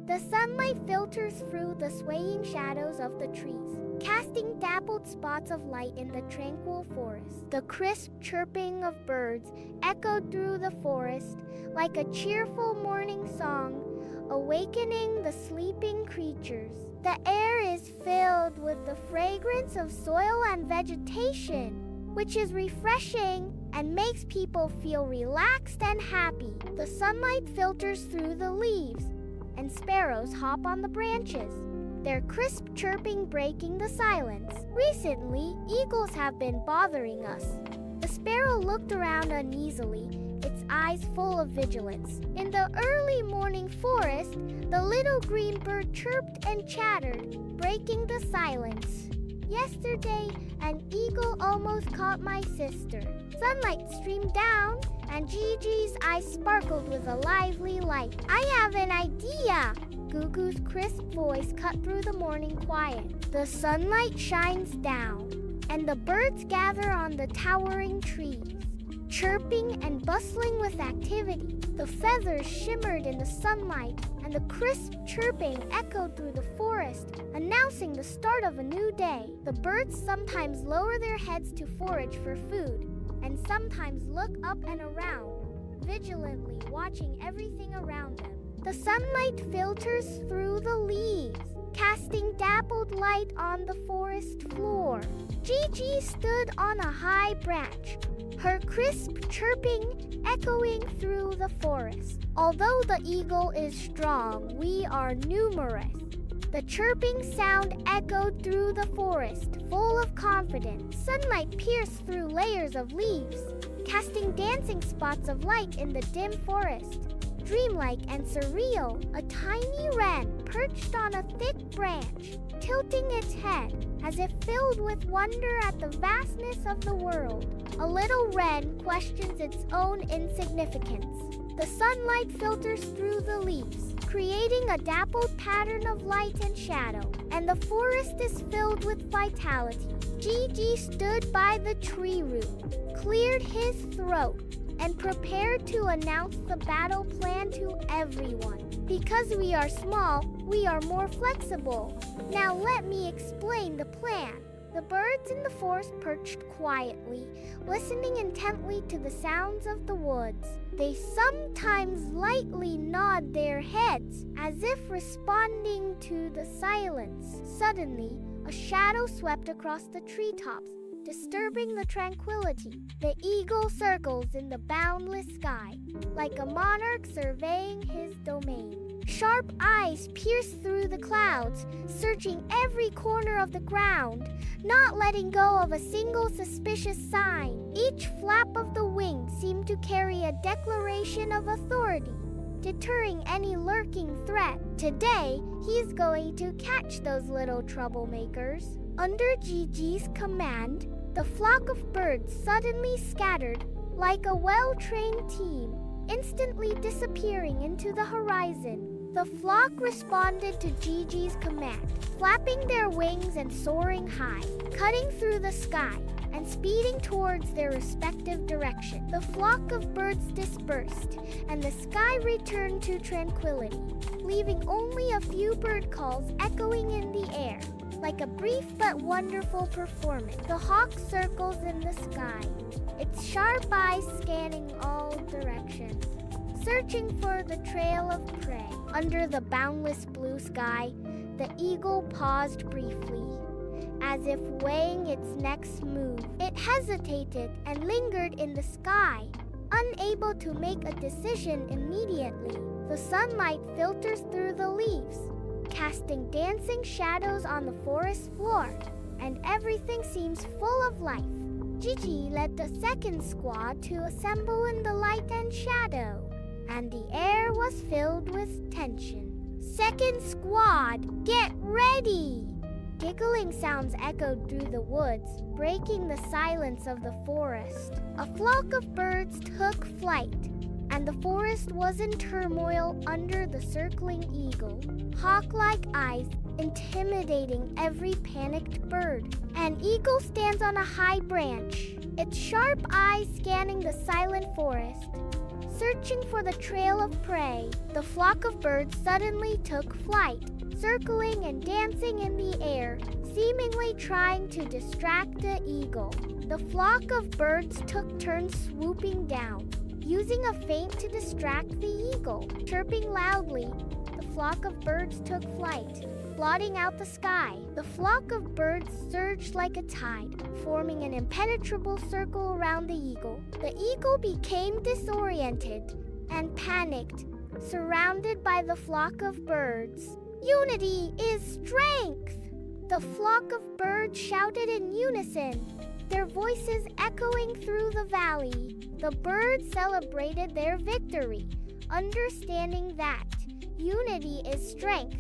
The sunlight filters through the swaying shadows of the trees, casting dappled spots of light in the tranquil forest. The crisp chirping of birds echoed through the forest like a cheerful morning song, awakening the sleeping creatures. The air is filled with the fragrance of soil and vegetation, which is refreshing and makes people feel relaxed and happy. The sunlight filters through the leaves, and sparrows hop on the branches, their crisp chirping breaking the silence. Recently, eagles have been bothering us. The sparrow looked around uneasily, its eyes full of vigilance. In the early morning forest, the little green bird chirped and chattered, breaking the silence. Yesterday, an eagle almost caught my sister. Sunlight streamed down, and Gigi's eyes sparkled with a lively light. I have an idea! Gugu's crisp voice cut through the morning quiet. The sunlight shines down, and the birds gather on the towering trees, chirping and bustling with activity. The feathers shimmered in the sunlight, and the crisp chirping echoed through the forest, announcing the start of a new day. The birds sometimes lower their heads to forage for food, and sometimes look up and around, vigilantly watching everything around them. The sunlight filters through the leaves, casting dappled light on the forest floor. Gigi stood on a high branch, her crisp chirping echoing through the forest. Although the eagle is strong, we are numerous. The chirping sound echoed through the forest, full of confidence. Sunlight pierced through layers of leaves, casting dancing spots of light in the dim forest. Dreamlike and surreal, a tiny wren perched on a thick branch, tilting its head as if filled with wonder at the vastness of the world. A little wren questions its own insignificance. The sunlight filters through the leaves, creating a dappled pattern of light and shadow, and the forest is filled with vitality. Gigi stood by the tree root, cleared his throat, and prepared to announce the battle plan to everyone. Because we are small, we are more flexible. Now let me explain the plan. The birds in the forest perched quietly, listening intently to the sounds of the woods. They sometimes lightly nod their heads, as if responding to the silence. Suddenly, a shadow swept across the treetops, disturbing the tranquility. The eagle circles in the boundless sky, like a monarch surveying his domain. Sharp eyes pierce through the clouds, searching every corner of the ground, not letting go of a single suspicious sign. Each flap of the wing seemed to carry a declaration of authority, deterring any lurking threat. Today, he's going to catch those little troublemakers. Under Gigi's command, the flock of birds suddenly scattered like a well-trained team, instantly disappearing into the horizon. The flock responded to Gigi's command, flapping their wings and soaring high, cutting through the sky and speeding towards their respective direction. The flock of birds dispersed, and the sky returned to tranquility, leaving only a few bird calls echoing in the air, like a brief but wonderful performance. The hawk circles in the sky, its sharp eyes scanning all directions, searching for the trail of prey. Under the boundless blue sky, the eagle paused briefly, as if weighing its next move. It hesitated and lingered in the sky, unable to make a decision immediately. The sunlight filters through the leaves, casting dancing shadows on the forest floor, and everything seems full of life. Gigi led the second squad to assemble in the light and shadow, and the air was filled with tension. Second squad, get ready! Giggling sounds echoed through the woods, breaking the silence of the forest. A flock of birds took flight, and the forest was in turmoil under the circling eagle, hawk-like eyes intimidating every panicked bird. An eagle stands on a high branch, its sharp eyes scanning the silent forest, searching for the trail of prey. The flock of birds suddenly took flight, circling and dancing in the air, seemingly trying to distract the eagle. The flock of birds took turns swooping down, using a feint to distract the eagle. Chirping loudly, the flock of birds took flight, blotting out the sky. The flock of birds surged like a tide, forming an impenetrable circle around the eagle. The eagle became disoriented and panicked, surrounded by the flock of birds. Unity is strength! The flock of birds shouted in unison, their voices echoing through the valley. The birds celebrated their victory, understanding that unity is strength.